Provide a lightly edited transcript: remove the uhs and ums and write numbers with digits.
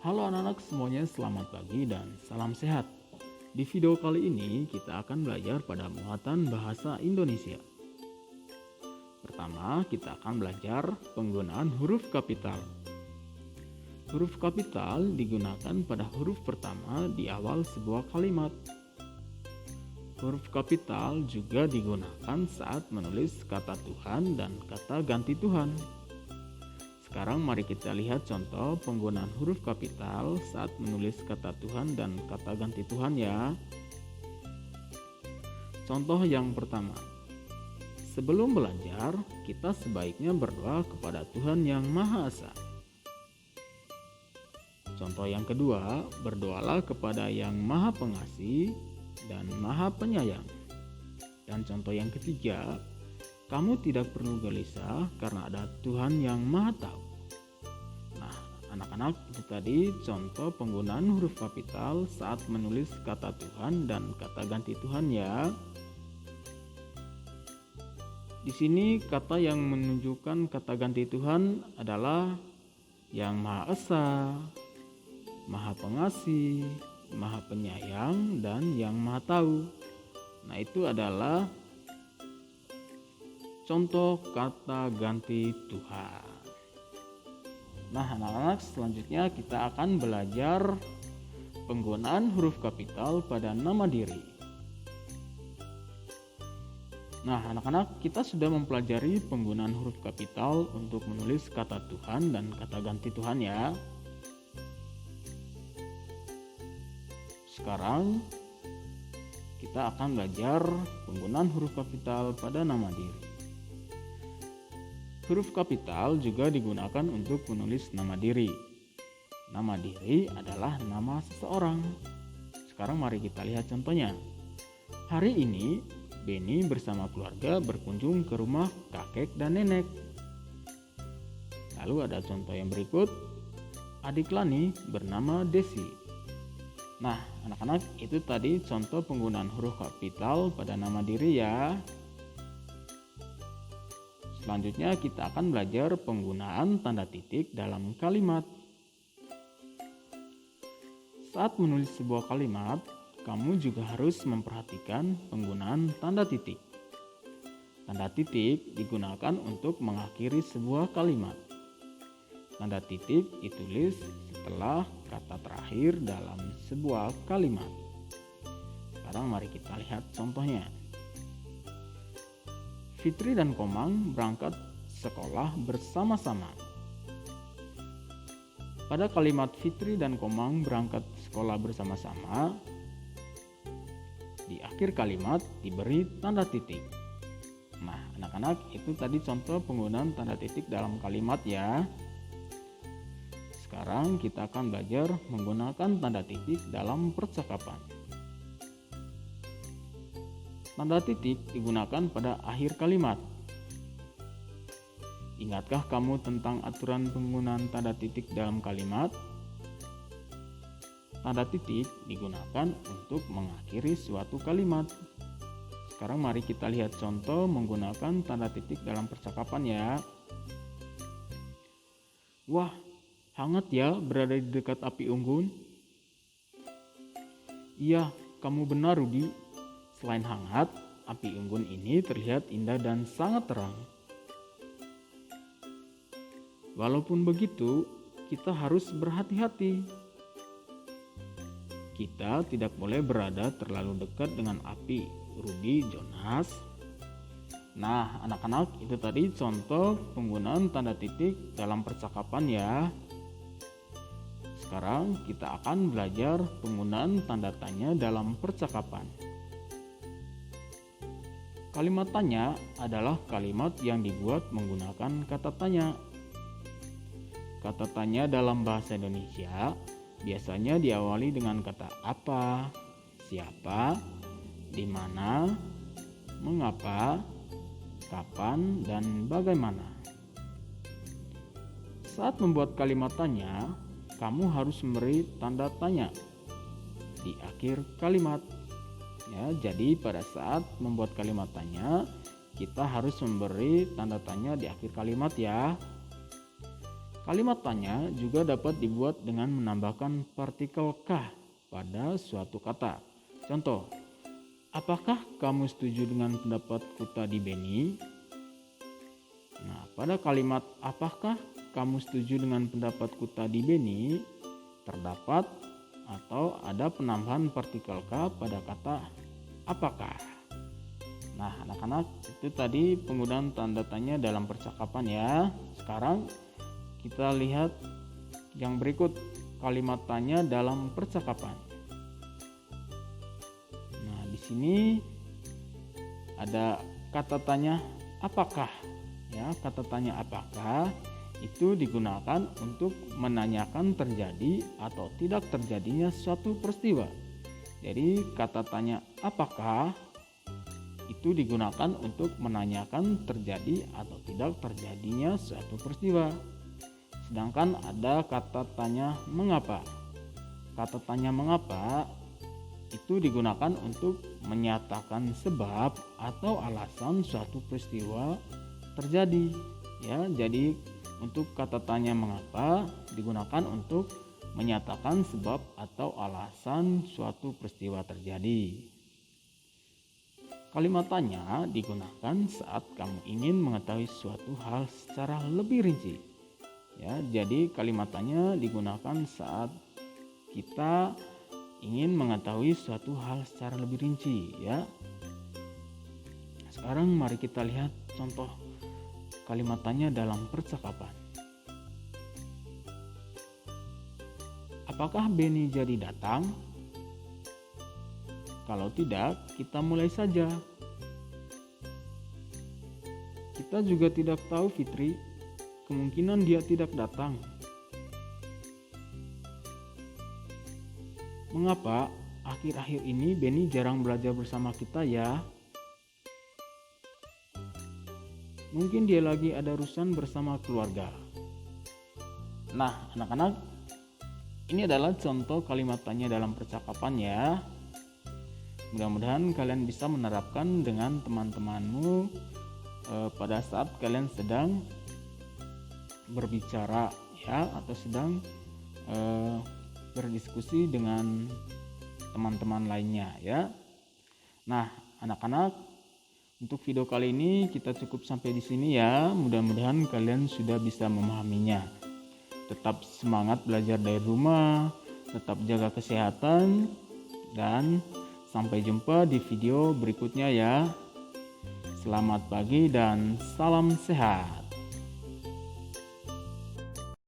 Halo anak-anak semuanya, selamat pagi dan salam sehat. Di video kali ini kita akan belajar pada muatan bahasa Indonesia. Pertama, kita akan belajar penggunaan huruf kapital. Huruf kapital digunakan pada huruf pertama di awal sebuah kalimat. Huruf kapital juga digunakan saat menulis kata Tuhan dan kata ganti Tuhan. Sekarang mari kita lihat contoh penggunaan huruf kapital saat menulis kata Tuhan dan kata ganti Tuhan ya. Contoh yang pertama. Sebelum belajar, kita sebaiknya berdoa kepada Tuhan yang Maha Esa. Contoh yang kedua, berdoalah kepada yang Maha Pengasih dan Maha Penyayang. Dan contoh yang ketiga, kamu tidak perlu gelisah karena ada Tuhan yang Maha Tahu. Nah, anak-anak, itu tadi contoh penggunaan huruf kapital saat menulis kata Tuhan dan kata ganti Tuhan ya. Di sini kata yang menunjukkan kata ganti Tuhan adalah yang Maha Esa, Maha Pengasih, Maha Penyayang, dan yang Maha Tahu. Nah, itu adalah contoh kata ganti Tuhan. Nah, anak-anak, selanjutnya kita akan belajar penggunaan huruf kapital pada nama diri. Nah, anak-anak, kita sudah mempelajari penggunaan huruf kapital untuk menulis kata Tuhan dan kata ganti Tuhan ya. Sekarang kita akan belajar penggunaan huruf kapital pada nama diri. Huruf kapital juga digunakan untuk menulis nama diri. Nama diri adalah nama seseorang. Sekarang mari kita lihat contohnya. Hari ini Beni bersama keluarga berkunjung ke rumah kakek dan nenek. Lalu ada contoh yang berikut. Adik Lani bernama Desi. Nah, anak-anak, itu tadi contoh penggunaan huruf kapital pada nama diri ya. Selanjutnya kita akan belajar penggunaan tanda titik dalam kalimat. Saat menulis sebuah kalimat, kamu juga harus memperhatikan penggunaan tanda titik. Tanda titik digunakan untuk mengakhiri sebuah kalimat. Tanda titik ditulis setelah kata terakhir dalam sebuah kalimat. Sekarang mari kita lihat contohnya. Fitri dan Komang berangkat sekolah bersama-sama. Pada kalimat Fitri dan Komang berangkat sekolah bersama-sama, di akhir kalimat diberi tanda titik. Nah, anak-anak, itu tadi contoh penggunaan tanda titik dalam kalimat ya. Sekarang kita akan belajar menggunakan tanda titik dalam percakapan. Tanda titik digunakan pada akhir kalimat. Ingatkah kamu tentang aturan penggunaan tanda titik dalam kalimat? Tanda titik digunakan untuk mengakhiri suatu kalimat. Sekarang mari kita lihat contoh menggunakan tanda titik dalam percakapan ya. Wah, hangat ya berada di dekat api unggun. Iya, kamu benar Rudi. Selain hangat, api unggun ini terlihat indah dan sangat terang. Walaupun begitu, kita harus berhati-hati. Kita tidak boleh berada terlalu dekat dengan api. Rudi, Jonas. Nah, anak-anak, itu tadi contoh penggunaan tanda titik dalam percakapan ya. Sekarang kita akan belajar penggunaan tanda tanya dalam percakapan. Kalimat tanya adalah kalimat yang dibuat menggunakan kata tanya. Kata tanya dalam bahasa Indonesia biasanya diawali dengan kata apa, siapa, di mana, mengapa, kapan, dan bagaimana. Saat membuat kalimat tanya, kamu harus memberi tanda tanya di akhir kalimat. Ya, jadi pada saat membuat kalimat tanya, kita harus memberi tanda tanya di akhir kalimat ya. Kalimat tanya juga dapat dibuat dengan menambahkan partikel kah pada suatu kata. Contoh, apakah kamu setuju dengan pendapatku tadi, Benny? Nah, pada kalimat apakah kamu setuju dengan pendapatku tadi, Benny, terdapat atau ada penambahan partikel kah pada kata apakah. Nah, anak-anak, itu tadi penggunaan tanda tanya dalam percakapan ya. Sekarang kita lihat yang berikut, kalimat tanya dalam percakapan. Nah, di sini ada kata tanya apakah. Ya, kata tanya apakah itu digunakan untuk menanyakan terjadi atau tidak terjadinya suatu peristiwa. Jadi kata tanya apakah itu digunakan untuk menanyakan terjadi atau tidak terjadinya suatu peristiwa. Sedangkan ada kata tanya mengapa. Kata tanya mengapa itu digunakan untuk menyatakan sebab atau alasan suatu peristiwa terjadi. Ya, jadi untuk kata tanya mengapa digunakan untuk menyatakan sebab atau alasan suatu peristiwa terjadi. Kalimat tanya digunakan saat kamu ingin mengetahui suatu hal secara lebih rinci. Ya, jadi kalimat tanya digunakan saat kita ingin mengetahui suatu hal secara lebih rinci, ya. Sekarang mari kita lihat contoh kalimat tanya dalam percakapan. Apakah Benny jadi datang? Kalau tidak, kita mulai saja. Kita juga tidak tahu, Fitri. Kemungkinan dia tidak datang. Mengapa akhir-akhir ini Benny jarang belajar bersama kita ya? Mungkin dia lagi ada urusan bersama keluarga. Nah, anak-anak, ini adalah contoh kalimat tanya dalam percakapan ya. Mudah-mudahan kalian bisa menerapkan dengan teman-temanmu pada saat kalian sedang berbicara ya, atau sedang berdiskusi dengan teman-teman lainnya ya. Nah, anak-anak, untuk video kali ini kita cukup sampai di sini ya. Mudah-mudahan kalian sudah bisa memahaminya. Tetap semangat belajar dari rumah, tetap jaga kesehatan, dan sampai jumpa di video berikutnya ya. Selamat pagi dan salam sehat.